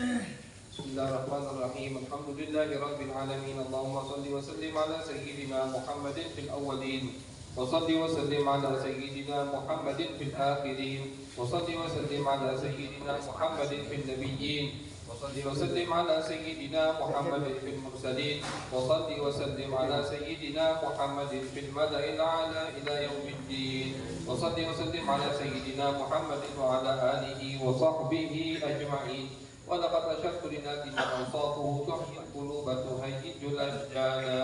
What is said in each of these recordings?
Bismillahirrahmanirrahim. Alhamdulillahirabbil alamin. Allahumma shalli wa sallim ala sayyidina Muhammadin fil awwalin wa shalli wa sallim ala sayyidina Muhammadin fil akhirin wa shalli wa sallim ala sayyidina Muhammadin fil nabiyyin wa shalli wa sallim ala sayyidina Muhammadin fil mursalin wa shalli wa sallim ala sayyidina Muhammadin fil mala'il a'la ila yaumiddin wa shalli wa sallim ala sayyidina Muhammadin wa ala alihi wa sahbihi ajma'in. ولقد أشرت لنادي أوصافه تحيي القلوب تهيج الأشجانا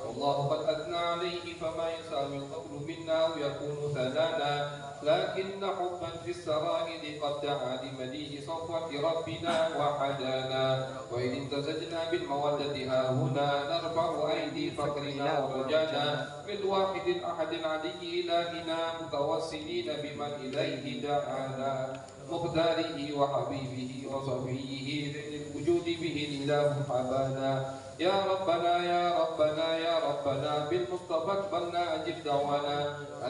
والله قد أثنى عليه فما يساوي القول منا ويكون ثنانا لكن حبا في السرائر قد دعا لمديه صفوة ربنا وحدانا وإن امتزجنا بالمودة ها هنا نرفع أيدي فقرنا ورجانا بالواحد الأحد العلي إلهنا متوسلين بمن إليه دعانا مقداره وحبيبه وصفيه للوجود به الإله حبانا يا ربنا يا ربنا يا ربنا بالمصطفى اقبلنا أجب دعوانا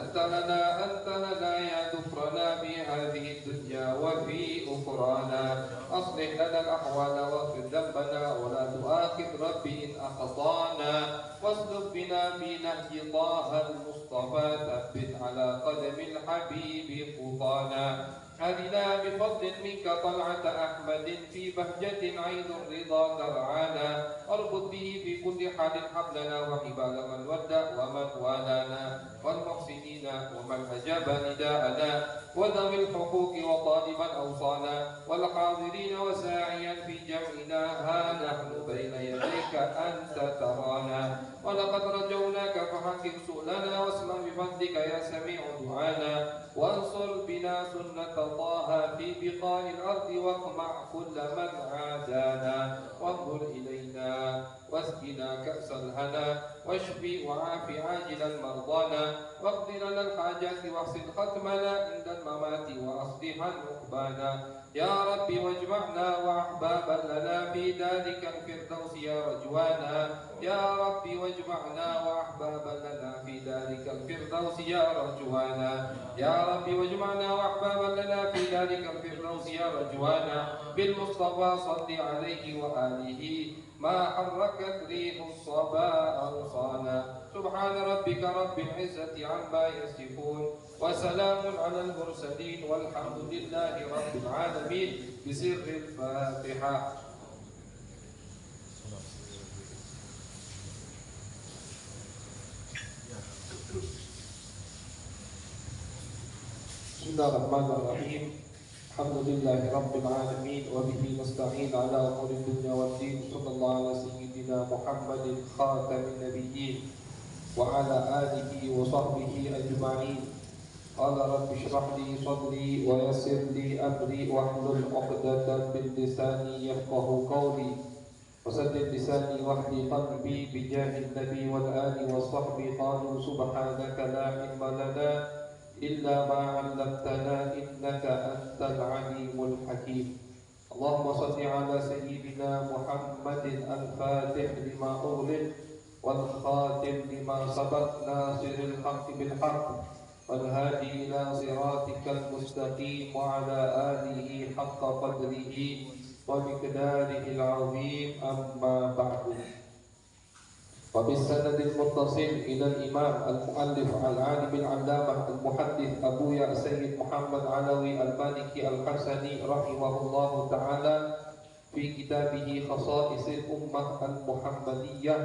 أنت لنا يا ذكرنا في هذه الدنيا وفي أخرانا أصلح لنا الأحوال واغفر ذنبنا ولا تؤاخذ ربي إن أخطأنا واسلك بنا في نهج طه المصطفى ثبت على قدم الحبيب خطانا هدنا بفضل منك طلعة أحمد في بهجة عين الرضا ترعانا اربط به في كل حال حبلنا وحبال من ودى ومن والانا والمحسنين ومن أجاب نداءنا وذوي الحقوق وطالبا أوصانا والحاضرين وساعيا في جمعنا ها نحن بين يديك أنت ترانا ولقد رجوناك فحكم سؤلنا واسمع بفضلك يا سميع دعانا وانصر بنا سنة الله في بقاع الأرض واقمع كل من عادانا وانظر إلينا واسقنا كأس الهنا واشفي وعاف عاجلا مرضانا واقض لنا الحاجات واحسن ختمنا عند الممات وأصلح عقبانا يا رب واجمعنا وأحبابا لنا في ذلك الفردوس يا رجوانا يا رب واجمعنا وأحبابا لنا في ذلك الفردوس يا رجوانا يا رب واجمعنا وأحبابا لنا في ذلك الفردوس يا رجوانا بالمصطفى صل عليه وآله ما حركت ريح الصبا أغصانا سبحان ربك رب العزة عما يصفون وسلام على المرسلين والحمد لله رب العالمين بسر الفاتحة. Bismillahirrahmanirrahim. Alhamdulillahi rabbil alamin wa bihi nasta'in ala umuri dunya waddin. Sallallahu ala sayyidina Muhammadin khatamin nabiyyin wa ala alihi wa sahbihi ajma'in. Qala rabbi shrah li sadri wa yassir li amri wahlul 'uqdatam min lisani yafqahu qawli wasaddid lisani wahdi qalbi bijahi nabi wal ali wa sahbi qalu subhanaka la ilma lana إلا ما علمتنا إنك أنت العليم الحكيم. اللهم صل على سيدنا محمد الفاتح لما أغلق والخاتم لما سبق ناصر الحق بالحق والهادي إلى صراطك المستقيم وعلى آله حق قدره ومقداره العظيم أما بعد. وبالسند المتصل إلى الإمام المؤلف العالم العلامة المحدث أبويا السيد محمد علوي المالكي الحسني رحمه الله تعالى في كتابه خصائص الأمة المحمدية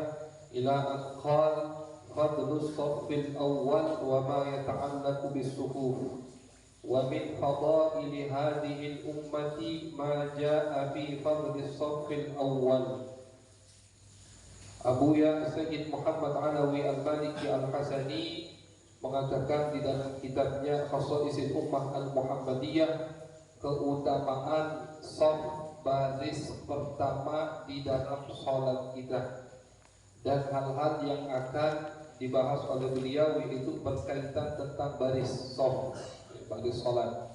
إلى أن قال فضل الصف الأول وما يتعلق بالصفوف ومن فضائل هذه الأمة ما جاء في فضل الصف الأول. Abuya Sayyid Muhammad Alawi Al-Maliki Al-Hasani mengatakan di dalam kitabnya Khasaisil Ummah Al-Muhammadiyah keutamaan shaf baris pertama di dalam sholat kita dan hal-hal yang akan dibahas oleh beliau yaitu berkaitan tentang baris shaf, baris sholat.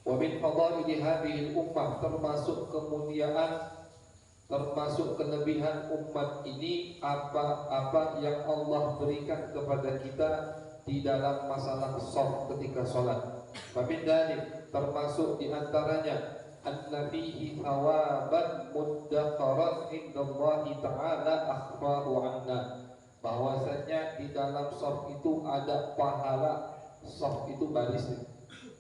Wa min fadaili hadhihi al-ummah, termasuk kemuliaan, termasuk kelebihan umat ini apa-apa yang Allah berikan kepada kita di dalam masalah shaf ketika sholat. Wamin dalik, termasuk diantaranya anna fihi thawaban muddakharan indallahi ta'ala akhfahu anna, bahwasanya di dalam shaf itu ada pahala. Shaf itu baris,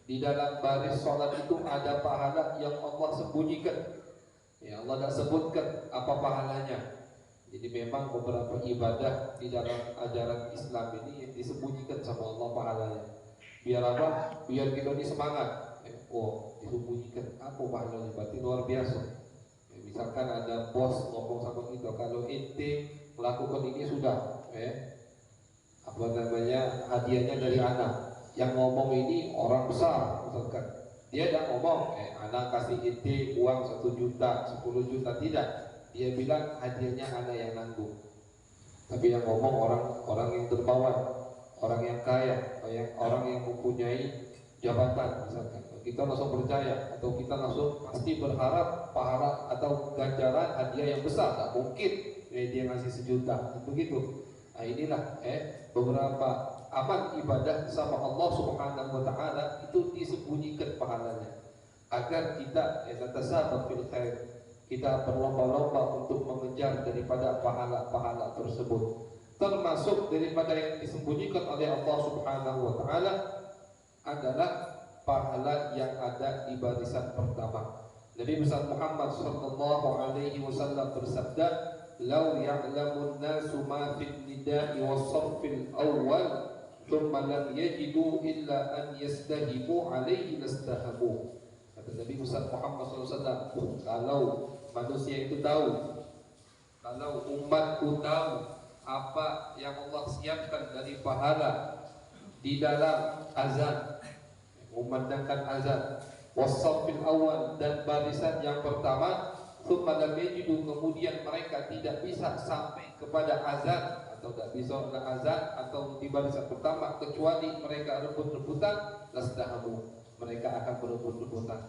di dalam baris sholat itu ada pahala yang Allah sembunyikan. Ya, Allah tidak sebutkan apa pahalanya. Jadi memang beberapa ibadah di dalam ajaran Islam ini yang disembunyikan sama Allah pahalanya. Biar apa? Biar kita ini semangat. Oh, disembunyikan apa pahalanya? Berarti luar biasa. Ya, misalkan ada bos ngomong sama kita, kalau ente melakukan ini sudah, apa namanya, hadiahnya dari anak. Yang ngomong ini orang besar, misalkan dia tidak ngomong, anak kasih ente uang 1 juta, 10 juta, tidak. Dia bilang hadiahnya anak yang nanggung. Tapi yang ngomong orang yang dermawan, orang yang kaya, orang yang mempunyai jabatan, misalkan. Kita langsung percaya, atau kita langsung pasti berharap pahala atau ganjaran hadiah yang besar. Tak mungkin dia ngasih 1 juta, begitu. Nah inilah beberapa amal ibadah sama Allah Subhanahu wa ta'ala itu disembunyikan pahalanya, agar kita natasabat fil khair, kita berlomba-lomba untuk mengejar daripada pahala-pahala tersebut. Termasuk daripada yang disembunyikan oleh Allah Subhanahu wa ta'ala adalah pahala yang ada di barisan pertama. Nabi besar Muhammad sallallahu alaihi wasallam bersabda, "Lau ya'lamun nasu ma fil nida'i was-saffil awwal thumma lam yajidu illa an yastahimu alaihi lastahamu." Kata Nabi besar Muhammad SAW, kalau manusia itu tahu, kalau umatku tahu apa yang Allah siapkan dari pahala di dalam azan, memandangkan azan, was-saffil awal, dan barisan yang pertama, thumma lam yajidu, kemudian mereka tidak bisa sampai kepada azan, atau tidak bisa azan atau di barisan pertama, kecuali mereka rebut-rebutan, lastahamu, mereka akan berebut-rebutan,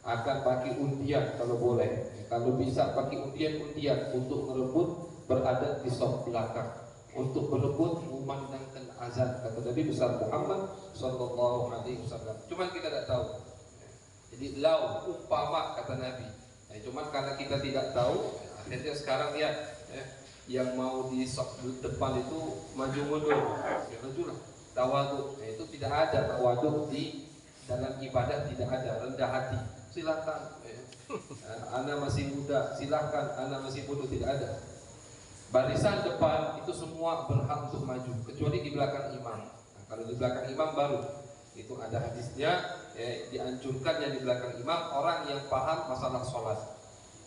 akan pakai undian kalau boleh, kalau bisa pakai undian-undian untuk merebut berada di shaf belakang, untuk berebut memandangkan azan, kata Nabi besar Muhammad sallallahu alaihi wasallam. Cuman kita tidak tahu. Jadi lau, umpama, kata Nabi. Cuman karena kita tidak tahu, akhirnya sekarang lihat, yang mau di shaf depan itu maju mundur, ya majulah. Tawadhu, itu tidak ada tawadhu di dalam ibadah, tidak ada. Rendah hati, silakan. Ana masih muda, silakan. Ana masih bodoh, tidak ada. Barisan depan itu semua berhak untuk maju, kecuali di belakang imam. Nah, kalau di belakang imam baru itu ada hadisnya, dianjurkan yang di belakang imam orang yang paham masalah sholat,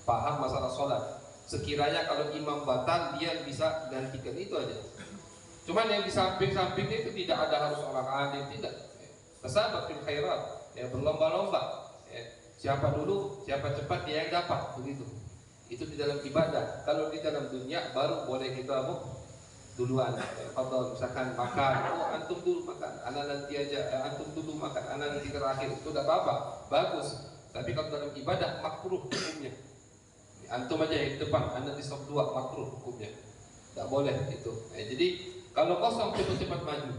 paham masalah sholat. Sekiranya kalau imam batal, dia bisa gantikan, itu aja. Cuman yang di samping-sampingnya itu tidak ada harus orang alim, tidak. Tasabat fil khairat, berlomba-lomba. Siapa dulu, siapa cepat, dia yang dapat, begitu. Itu di dalam ibadah. Kalau di dalam dunia baru boleh kita duluan. Kalau misalkan makan, antum dulu makan, anak nanti aja, antum dulu makan, anak nanti terakhir, itu tidak apa-apa, bagus. Tapi kalau dalam ibadah makruh hukumnya. Antum aja yang depan, anak di shaf 2, makruh hukumnya, tidak boleh itu. Jadi kalau kosong cepat-cepat maju.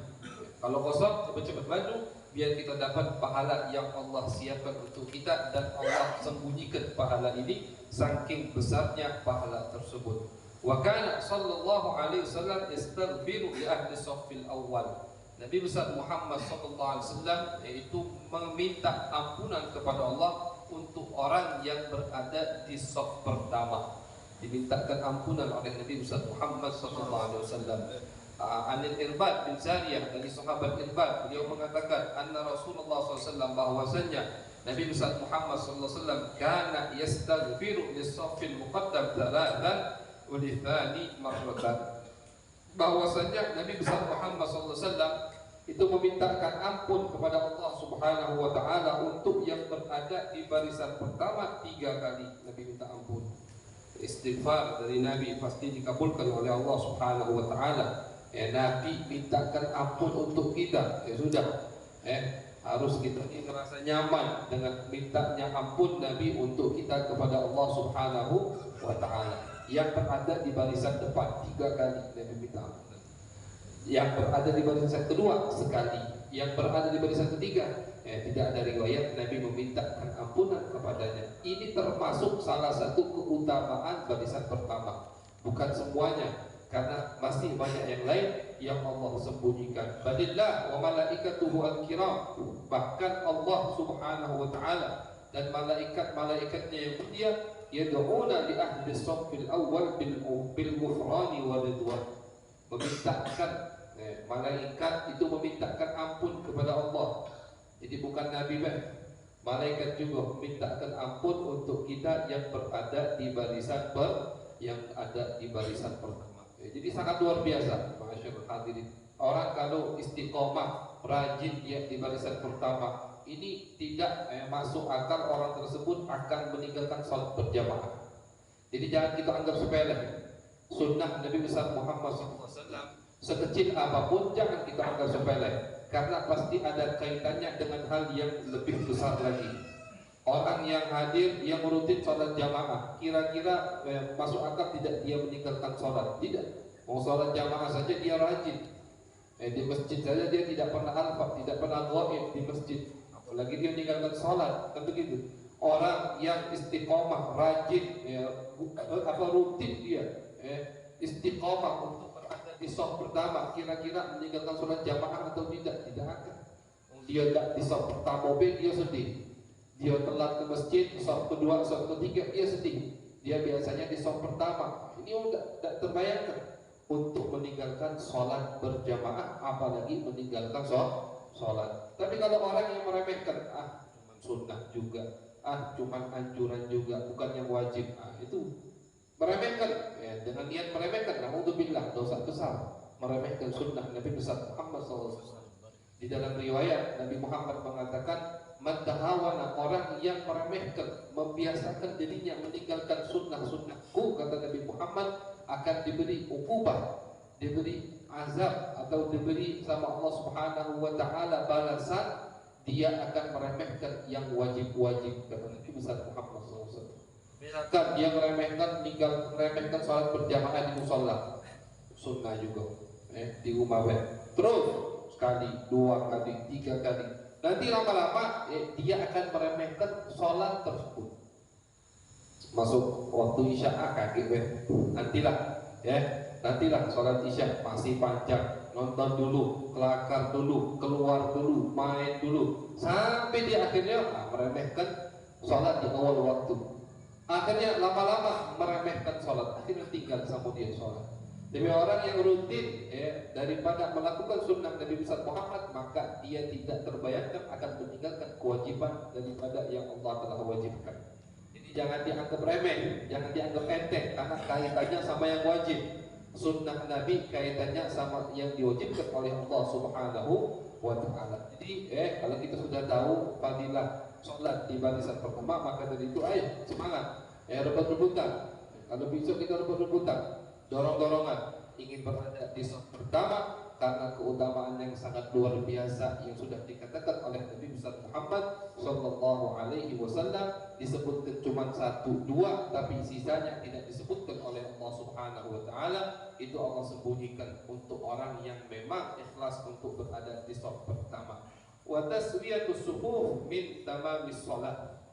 Kalau kosong cepat-cepat maju, biar kita dapat pahala yang Allah siapkan untuk kita, dan Allah sembunyikan pahala ini saking besarnya pahala tersebut. Wa kana sallallahu alaihi wasallam yastaghfiru li ahli shaffil awal. Nabi besar Muhammad sallallahu alaihi wasallam yaitu meminta ampunan kepada Allah untuk orang yang berada di shaf pertama. Dimintakan ampunan oleh Nabi besar Muhammad sallallahu alaihi wasallam. Anil Irbad bin Sariyah, dari sahabat Irbad, beliau mengatakan anna Rasulullah SAW, bahwasanya Nabi besar Muhammad SAW kana yastaghfiru lis-saffil muqaddam thalathan wa lithani marratan, bahwasanya Nabi besar Muhammad SAW itu memintakan ampun kepada Allah Subhanahu wa ta'ala untuk yang berada di barisan pertama 3 kali. Nabi minta ampun. Istighfar dari Nabi pasti dikabulkan oleh Allah Subhanahu wa ta'ala. Nabi mintakan ampun untuk kita, ya sudah, harus kita ini merasa nyaman dengan mintanya ampun Nabi untuk kita kepada Allah Subhanahu wa ta'ala. Yang berada di barisan depan 3 kali Nabi minta ampun, yang berada di barisan kedua sekali, yang berada di barisan ketiga tidak ada riwayat Nabi memintakan ampunan kepadanya. Ini termasuk salah satu keutamaan barisan pertama, bukan semuanya, karena masih banyak yang lain yang Allah sembunyikan. Badillah wa malaikatuhu al-kiram, bahkan Allah subhanahu wa ta'ala dan malaikat-malaikatnya yang mulia yad'una li ahli as-saffil awwal bil ghufrani wa ridwan, memintakan malaikat itu memintakan ampun kepada Allah. Jadi bukan Nabi malaikat juga memintakan ampun untuk kita yang berada di barisan pertama. Jadi sangat luar biasa, masyaallah hadirin. Orang kalau istiqomah, rajin dia di barisan pertama, ini tidak masuk akal orang tersebut akan meninggalkan salat berjamaah. Jadi jangan kita anggap sepele. Sunnah Nabi besar Muhammad SAW sekecil apapun jangan kita anggap sepele, karena pasti ada kaitannya dengan hal yang lebih besar lagi. Orang yang hadir, yang rutin sholat jamaah, kira-kira masuk akal tidak dia meninggalkan sholat? Tidak. Mau sholat jamaah saja dia rajin. Di masjid saja dia tidak pernah alfa, tidak pernah ghaib di masjid. Apalagi dia meninggalkan sholat, kan begitu. Orang yang istiqomah, rajin, rutin dia, istiqomah untuk berada di shaf pertama, kira-kira meninggalkan sholat jamaah atau tidak? Tidak akan. Dia tidak di shaf pertama dia sedih. Dia telat ke masjid, shaf kedua, shaf ketiga, dia sedih. Dia biasanya di shaf pertama. Ini tidak terbayangkan untuk meninggalkan sholat berjamaah, apalagi meninggalkan sholat. Tapi kalau orang yang meremehkan, cuman sunnah juga, cuman anjuran juga, bukan yang wajib, itu meremehkan, dengan niat meremehkan, naudzubillah, dosa besar, meremehkan sunnah Nabi besar Muhammad SAW. Di dalam riwayat Nabi Muhammad mengatakan, mentahawana, orang yang meremehkan, membiasakan dirinya meninggalkan sunnahku, kata Nabi Muhammad, akan diberi ukubah, diberi azab, atau diberi sama Allah Subhanahu wa ta'ala balasan. Dia akan meremehkan yang wajib-wajib, kata Nabi besar Muhammad SAW. Misalkan dia meremehkan sholat berjamaah di musola, sunnah juga, di rumah terus sekali, dua kali, tiga kali, nanti lama-lama dia akan meremehkan sholat tersebut. Masuk waktu isya kaget, nantilah sholat isya masih panjang, nonton dulu, kelakar dulu, keluar dulu, main dulu, sampai di akhirnya meremehkan sholat di awal waktu. Akhirnya lama-lama meremehkan sholat, akhirnya tinggal sama dia sholat. Demi orang yang rutin daripada melakukan sunnah Nabi besar Muhammad, maka dia tidak terbayangkan akan meninggalkan kewajiban daripada yang Allah telah wajibkan. Jadi jangan dianggap remeh, jangan dianggap enteng, karena kaitannya sama yang wajib. Sunnah Nabi kaitannya sama yang diwajibkan oleh Allah Subhanahu wa ta'ala. Jadi kalau kita sudah tahu fadilah sholat di barisan pertama, maka dari itu ayo semangat, rebut-rebutan. Kalau besok kita rebut-rebutan, dorong-dorongan, ingin berada di shaf pertama, karena keutamaan yang sangat luar biasa yang sudah dikatakan oleh Nabi besar Muhammad Sallallahu Alaihi Wasallam. Disebutkan cuma 1, 2, tapi sisanya tidak disebutkan oleh Allah Subhanahu Wa Taala. Itu Allah sembunyikan untuk orang yang memang ikhlas untuk berada di shaf pertama. Wa taswiyatus sufuf min tamamis shalah.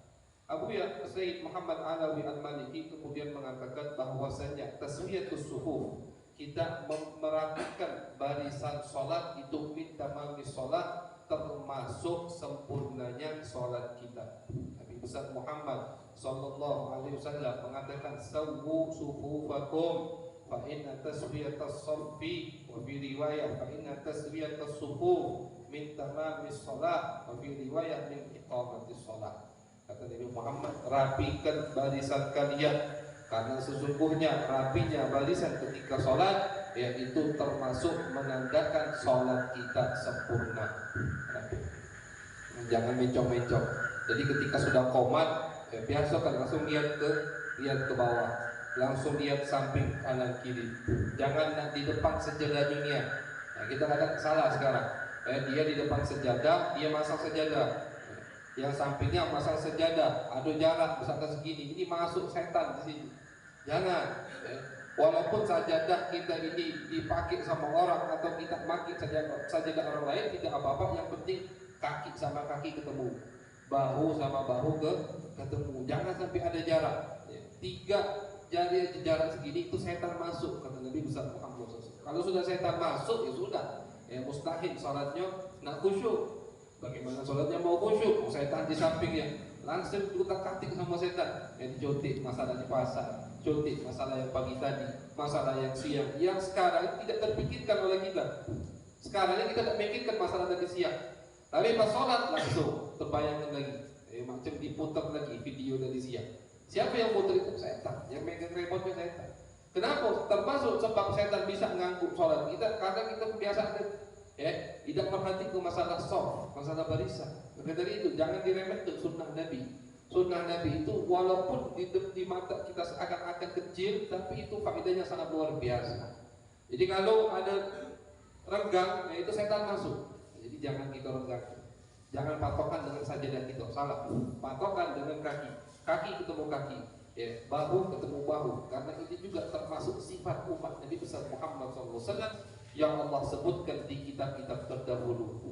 Abu Sayyid Muhammad Alawi Al-Maliki kemudian mengatakan bahwasanya taswiyatus sufuf, kita merapikan barisan sholat itu min tamamis sholat, termasuk sempurnanya sholat kita. Nabi besar Muhammad Sallallahu Alaihi Wasallam mengatakan sawwu sufufakum fa inna taswiyatas saffi, wa fi riwayah fa inna taswiyatas sufuf min tamamis sholat, wa fi riwayah min iqamatis sholat. Kata Nabi Muhammad, rapikan barisan kalian, karena sesungguhnya rapinya barisan ketika sholat, yaitu termasuk menandakan sholat kita sempurna. Jangan mencong-mencong. Jadi ketika sudah qomat, biasa kan langsung lihat ke bawah, langsung lihat samping kanan kiri. Jangan di depan sejadah dunia. Nah, kita kadang salah sekarang. Dia di depan sejadah, dia masang sejadah. Yang sampingnya masang sejadah, ada jarak misalkan segini, ini masuk setan di sini. Jangan. Walaupun sajadah kita ini dipakai sama orang atau kita pakai sajadah orang lain, tidak apa-apa. Yang penting kaki sama kaki ketemu, bahu sama bahu ketemu. Jangan sampai ada jarak. Ya. 3 jari jarak segini itu setan masuk, kata Nabi besar Muhammad SAW. Kalau sudah setan masuk ya sudah, ya mustahil salatnya nak khusyuk. Bagaimana salatnya mau khusyuk? Setan di sampingnya, langsung utak-atik sama setan. Yang dijotik masalah di pasar, jotik masalah yang pagi tadi, masalah yang siang, yang sekarang tidak terpikirkan oleh kita. Sekarang ini kita tidak memikirkan masalah tadi siang, tapi pas sholat langsung terbayangkan lagi, macam diputar lagi video dari siang. Siapa yang putar itu? Setan. Yang megang remote-nya setan. Kenapa? Termasuk sebab setan bisa mengganggu sholat kita karena kita kebiasaan tidak perhatikan masalah soft, masalah barisan. Maka dari itu jangan diremehkan sunnah Nabi. Sunnah Nabi itu walaupun di mata kita seakan-akan kecil, tapi itu faedahnya sangat luar biasa. Jadi kalau ada renggang, itu setan masuk. Jadi jangan kita renggang. Jangan patokan dengan sajadah kita, salah. Patokan dengan kaki, kaki ketemu kaki, bahu ketemu bahu. Karena ini juga termasuk sifat umat Nabi besar Muhammad SAW yang Allah sebutkan di kitab-kitab terdahulu.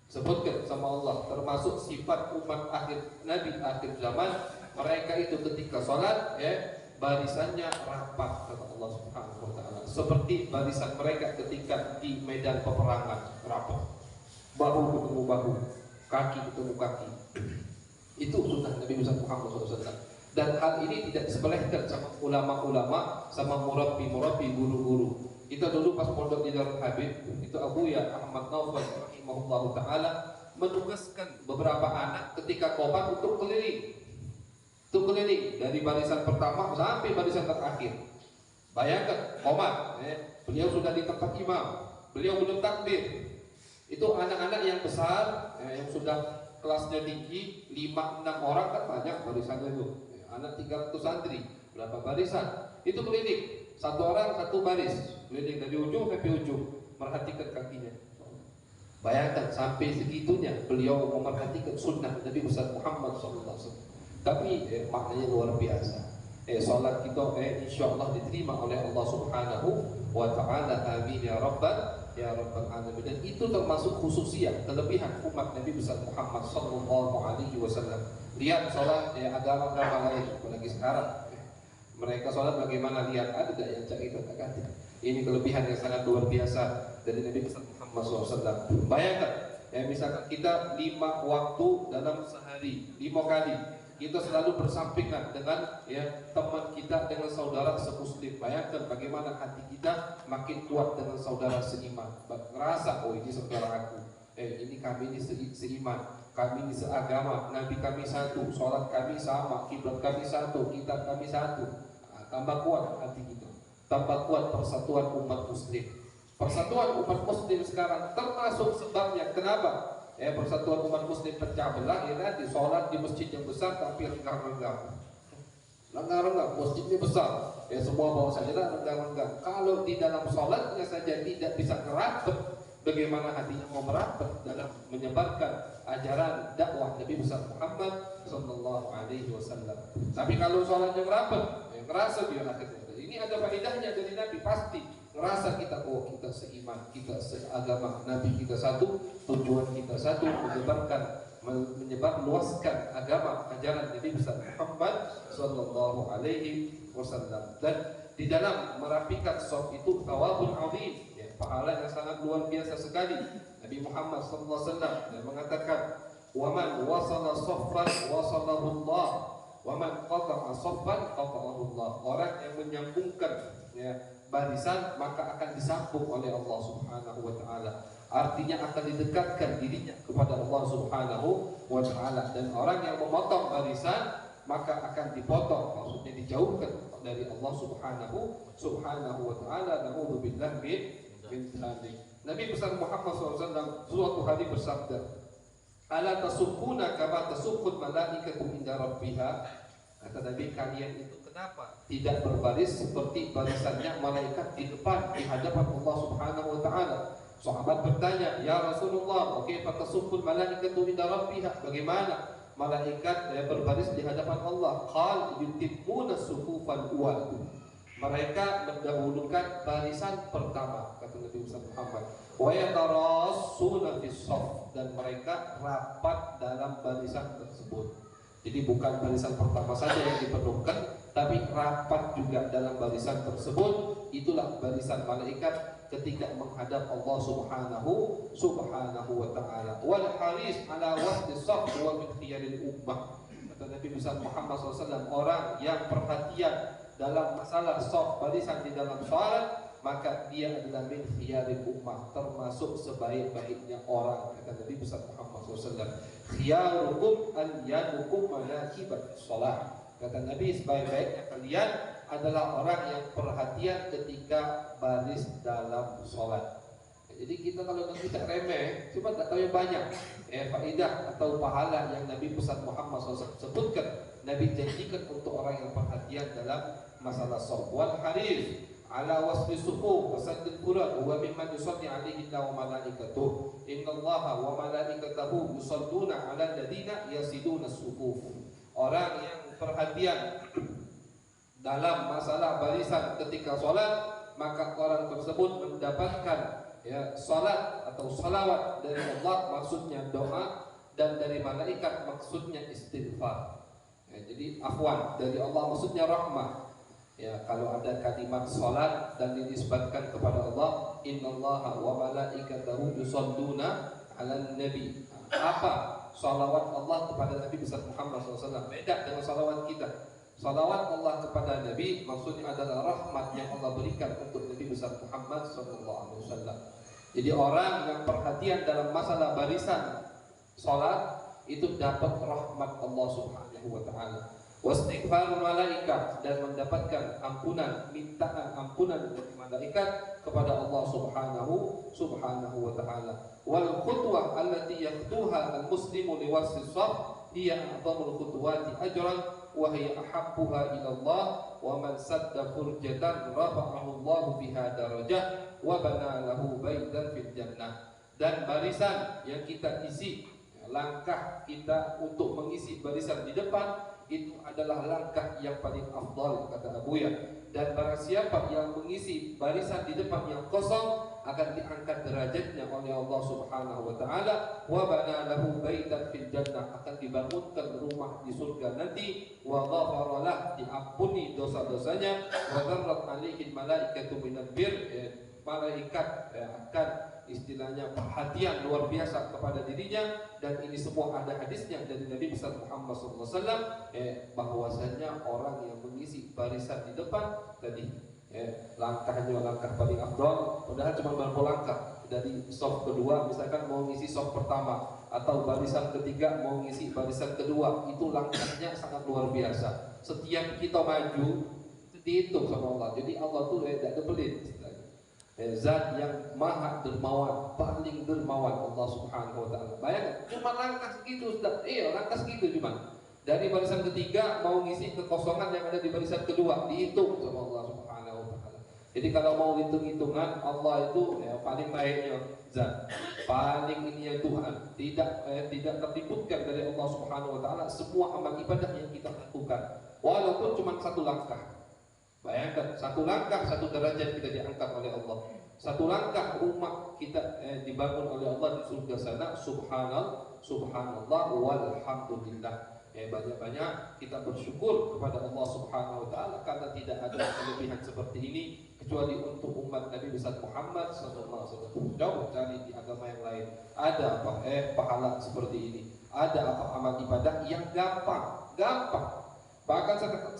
Sebutkan sama Allah, termasuk sifat umat akhir Nabi akhir zaman, mereka itu ketika sholat, barisannya rapat, kata Allah Subhanahu Wa Taala. Seperti barisan mereka ketika di medan peperangan, rapat. Bahu ketemu bahu, kaki ketemu kaki. Itu sunnah Nabi Muhammad SAW. Dan hal ini tidak disepelekan sama ulama-ulama, sama murabbi-murabbi, guru-guru. Kita dulu pas pondok di Darul Habib, itu Abu Ya Ahmad Naufal rahimahullahu taala menugaskan beberapa anak ketika qomat untuk keliling. Untuk keliling dari barisan pertama sampai barisan terakhir. Bayangkan qomat, beliau sudah di tempat imam, beliau belum takbir. Itu anak-anak yang besar, yang sudah kelasnya tinggi, 5-6 orang kan banyak barisannya itu. Anak 300 santri, berapa barisan? Itu keliling. Satu orang satu baris, keliling dari ujung sampai ujung, merhatikan kakinya. Bayangkan sampai segitunya beliau memperhatikan sunnah Nabi besar Muhammad SAW. Tapi maknanya luar biasa. Salat kita insya Allah diterima oleh Allah Subhanahu Wa Taala. Amin ya Rabbal Alamin. Dan itu termasuk khususiyah kelebihan umat Nabi besar Muhammad SAW. Lihat salat agama-agama lain, apalagi sekarang. Mereka sholat bagaimana, lihat ada tak yang cari kata-kata. Ini kelebihan yang sangat luar biasa dari Nabi Muhammad SAW. Bayangkan, misalkan kita 5 waktu dalam sehari, 5 kali kita selalu bersampingan dengan teman kita, dengan saudara semuslim. Bayangkan bagaimana hati kita makin kuat dengan saudara seiman. Ngerasa, oh ini saudara aku, ini kami ini seiman, kami ini seagama, Nabi kami satu, sholat kami sama, kiblat kami satu, kitab kami satu. Tambah kuat hati kita, tambah kuat persatuan umat muslim. Persatuan umat muslim sekarang termasuk sebabnya kenapa persatuan umat muslim pecah belah, nanti sholat di masjid yang besar tapi renggang-renggang. Renggang-renggang, masjidnya besar, semua bawa sajadah renggang-renggang. Kalau di dalam sholatnya saja tidak bisa ngerapat, bagaimana hatinya mau merapat dalam menyebarkan ajaran dakwah Nabi besar Muhammad Sallallahu Alaihi Wasallam. Tapi kalau sholatnya merapat, ngerasa dia akhirnya. Ini ada faedahnya dari Nabi, pasti ngerasa kita, oh kita seiman, kita seagama, Nabi kita satu, tujuan kita satu, menyebar luaskan agama ajaran Nabi besar Muhammad Sallallahu Alaihi Wasallam. Dan di dalam merapikan shaf itu thawabun azim, pahala yang sangat luar biasa sekali. Nabi Muhammad Sallallahu Alaihi Wasallam mengatakan, "Waman wasala shaffan wasalahu Allah, waman qata'a shaffan qata'ahu Allah." Orang yang menyambungkan barisan maka akan disambung oleh Allah Subhanahu Wa Taala. Artinya akan didekatkan dirinya kepada Allah Subhanahu Wa Taala. Dan orang yang memotong barisan maka akan dipotong, maksudnya dijauhkan dari Allah Subhanahu Wa Taala. Na'udzubillah min dzalik. Nabi besar Muhammad SAW suatu hari bersabda, "Ala tasubbuna kama tasubbul malaikatu inda rabbiha." Kata Nabi, kalian itu kenapa tidak berbaris seperti barisannya malaikat di depan di hadapan Allah Subhanahu Wa Taala? Sahabat bertanya, "Ya Rasulullah, kaifa tasubbul malaikatu inda rabbiha?" Bagaimana malaikat berbaris di hadapan Allah? Qal yutimmuna sufufal awwal. Mereka mendahulukan barisan pertama, kata Nabi Muhammad. Wa yatarassuna fis shaff, dan mereka rapat dalam barisan tersebut. Jadi bukan barisan pertama saja yang dipenuhkan, tapi rapat juga dalam barisan tersebut. Itulah barisan malaikat ketika menghadap Allah Subhanahu wa taala. Wal haris ala wasdi shaff wa min khiyaril ummah. Kata Nabi besar Muhammad SAW, orang yang perhatian dalam masalah shaff, barisan di dalam salat, maka dia adalah min khiyaril ummah, termasuk sebaik-baiknya orang. Kata Nabi besar Muhammad SAW, khiyarukum an yadukum manakibat sholat. Kata Nabi, sebaik-baiknya kalian adalah orang yang perhatian ketika baris dalam sholat. Jadi kita kalau nanti tidak remeh, cuma tak tahu yang banyak faidah atau pahala yang Nabi besar Muhammad SAW sebutkan, Nabi janjikan untuk orang yang perhatian dalam masalah shaff. Wal haris ala wasfi sufuh wa saddil quran wa mimman yusalli alaihi wa malaikatuh innallaha wa malaikatahu yusalluna ala alladhina yasiduna sufuf. Orang yang perhatian dalam masalah barisan ketika sholat, maka orang tersebut mendapatkan salat atau salawat dari Allah, maksudnya doa, dan dari malaikat maksudnya istighfar. Jadi afwan, dari Allah maksudnya rahmah. Kalau ada kalimat salat dan dinisbatkan kepada Allah, innallaha wa malaikatahu yusalluna 'alan nabi. Apa salawat Allah kepada Nabi besar Muhammad SAW? Beda dengan salawat kita. Salawat Allah kepada Nabi maksudnya adalah rahmat yang Allah berikan untuk Nabi besar Muhammad SAW. Jadi orang yang perhatian dalam masalah barisan salat itu dapat rahmat Allah Subhanahu wa taala. Wastighfar malaikat, dan mendapatkan ampunan, mintaan ampunan dari malaikat kepada Allah Subhanahu wa taala. Wal khutwah allati yaqtuha al-muslimu liwasfi shaff hiya a'dhamul khutwati ajran wa hiya ahabbuha ila Allah, wa man sadda furjatan rafa'ahu Allah biha darajah wa bana lahu baitan fil jannah. Dan barisan yang kita isi, langkah kita untuk mengisi barisan di depan, itu adalah langkah yang paling afdal, kata Abu Ya. Dan barang siapa yang mengisi barisan di depan yang kosong, akan diangkat derajatnya oleh Allah Subhanahu wa taala. Wa bana lahu baitan fil jannah, akan dibangunkan rumah di surga nanti. Wa ghafara lah, diampuni dosa-dosanya. Wa dharrat alaihi malaikatu minal bir, malaikat akan istilahnya perhatian luar biasa kepada dirinya. Dan ini semua ada hadisnya dari Nabi besar Muhammad SAW, bahwasanya orang yang mengisi barisan di depan tadi, langkahnya langkah paling afdal, padahal cuma berapa langkah dari shaf kedua, misalkan mau ngisi shaf pertama, atau barisan ketiga mau ngisi barisan kedua, itu langkahnya sangat luar biasa. Setiap kita maju dihitung sama Allah. Jadi Allah tuh tidak ada pelit. Zat yang maha dermawan, paling dermawan, Allah Subhanahu wa taala. Bayangkan, cuma langkah segitu, langkah segitu cuma. Dari barisan ketiga mau ngisi kekosongan yang ada di barisan kedua, dihitung sama Allah Subhanahu wa taala. Jadi kalau mau hitung-hitungan, Allah itu paling baiknya zat, paling ininya Tuhan. Tidak terliputkan dari Allah Subhanahu wa taala semua amal ibadah yang kita lakukan, walaupun cuma satu langkah. Bayangkan, satu langkah, satu derajat kita diangkat oleh Allah. Satu langkah rumah kita dibangun oleh Allah di surga sana. Subhanallah walhamdulillah. Banyak-banyak kita bersyukur kepada Allah Subhanahu wa taala, karena tidak ada kelebihan seperti ini kecuali untuk umat Nabi besar Muhammad sallallahu alaihi wasallam. Jauh cari di agama yang lain. Ada apa pahala seperti ini? Ada apa amal ibadah yang gampang. Bahkan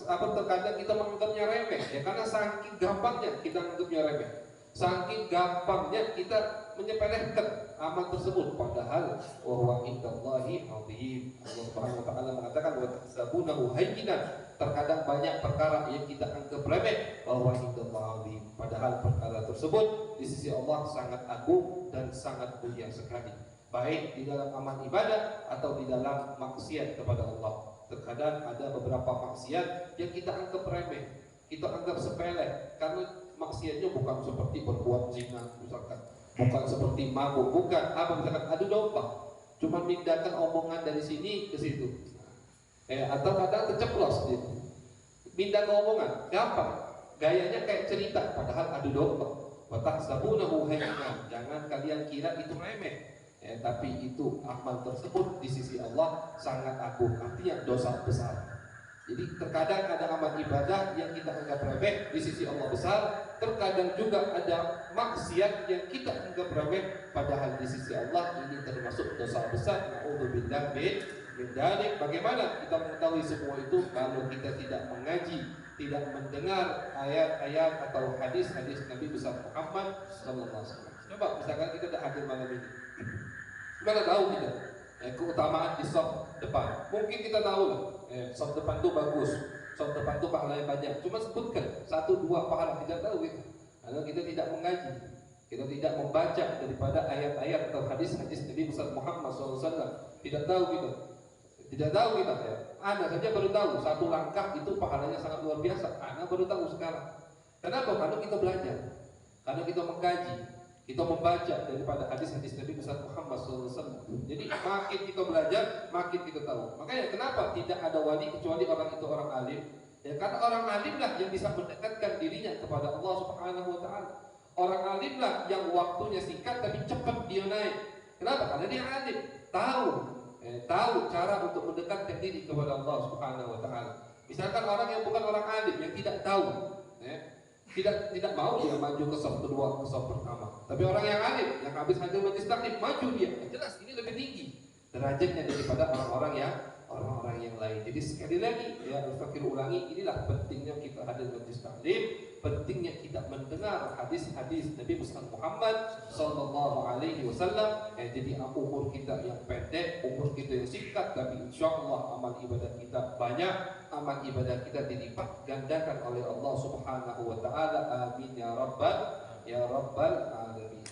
terkadang kita menganggapnya remeh, karena saking gampangnya kita menganggapnya remeh, saking gampangnya kita menyepelekan amal tersebut. Padahal wa indallahi azim. Allah Subhanahu wa taala mengatakan wa tahsabunahu hayyinan. Terkadang banyak perkara yang kita anggap remeh, wa indallahi azim. Padahal perkara tersebut di sisi Allah sangat agung dan sangat mulia sekali, baik di dalam amal ibadah atau di dalam maksiat kepada Allah. Terkadang ada beberapa maksiat yang kita anggap remeh, kita anggap sepele, karena maksiatnya bukan seperti berbuat zina misalkan, bukan seperti mabuk, bukan apa misalkan adu domba, cuma pindahkan omongan dari sini ke situ, atau kadang terceplos gitu, pindah ke omongan, gampang, gayanya kayak cerita, padahal adu domba, Fatahsabunahu hayyinan, jangan kalian kira itu remeh. Tapi itu amal tersebut di sisi Allah sangat agung, artinya dosa besar. Jadi terkadang ada amal ibadah yang kita anggap remeh di sisi Allah besar, terkadang juga ada maksiat yang kita anggap remeh padahal di sisi Allah ini termasuk dosa besar. Na'udzubillah min dzalik. Bagaimana kita mengetahui semua itu kalau kita tidak mengaji, tidak mendengar ayat-ayat atau hadis-hadis Nabi besar Muhammad sallallahu alaihi wasallam. Coba misalkan kita sudah hadir malam ini, gimana tahu kita keutamaan di saf depan? Mungkin kita tahu lah, saf depan itu bagus, saf depan itu pahalanya banyak. Cuma sebutkan 1-2 pahala, tidak tahu kita. Karena kita tidak mengaji, kita tidak membaca daripada ayat-ayat atau hadis-hadis Nabi besar Muhammad SAW. Tidak tahu kita. Tidak tahu kita ya. Anda saja baru tahu 1 langkah itu pahalanya sangat luar biasa. Anda baru tahu sekarang. Kenapa? Karena kita belajar, karena kita mengkaji, kita membaca daripada hadis-hadis Nabi besar Muhammad SAW. Jadi makin kita belajar, makin kita tahu. Makanya kenapa tidak ada wali kecuali orang itu orang alim? Ya karena orang alim lah yang bisa mendekatkan dirinya kepada Allah Subhanahu Wa Taala. Orang alim lah yang waktunya singkat tapi cepat dia naik. Kenapa? Karena dia alim, tahu cara untuk mendekatkan diri kepada Allah Subhanahu Wa Taala. Misalkan orang yang bukan orang alim, yang tidak tahu, tidak mau dia maju ke saf kedua, ke saf pertama. Tapi orang yang alim, yang habis hadir majlis taklim, maju dia. Jelas ini lebih tinggi derajatnya daripada orang-orang yang lain. Jadi sekali lagi ya, Al-Fakir ulangi, inilah pentingnya kita hadir majlis taklim, pentingnya kita mendengar hadis-hadis Nabi besar Muhammad sallallahu alaihi wasallam. Jadi umur kita yang pendek, umur kita yang singkat, tapi insyaallah amal ibadah kita banyak, amal ibadah kita dilipat gandakan oleh Allah Subhanahu wa taala. Amin ya rabbal alamin.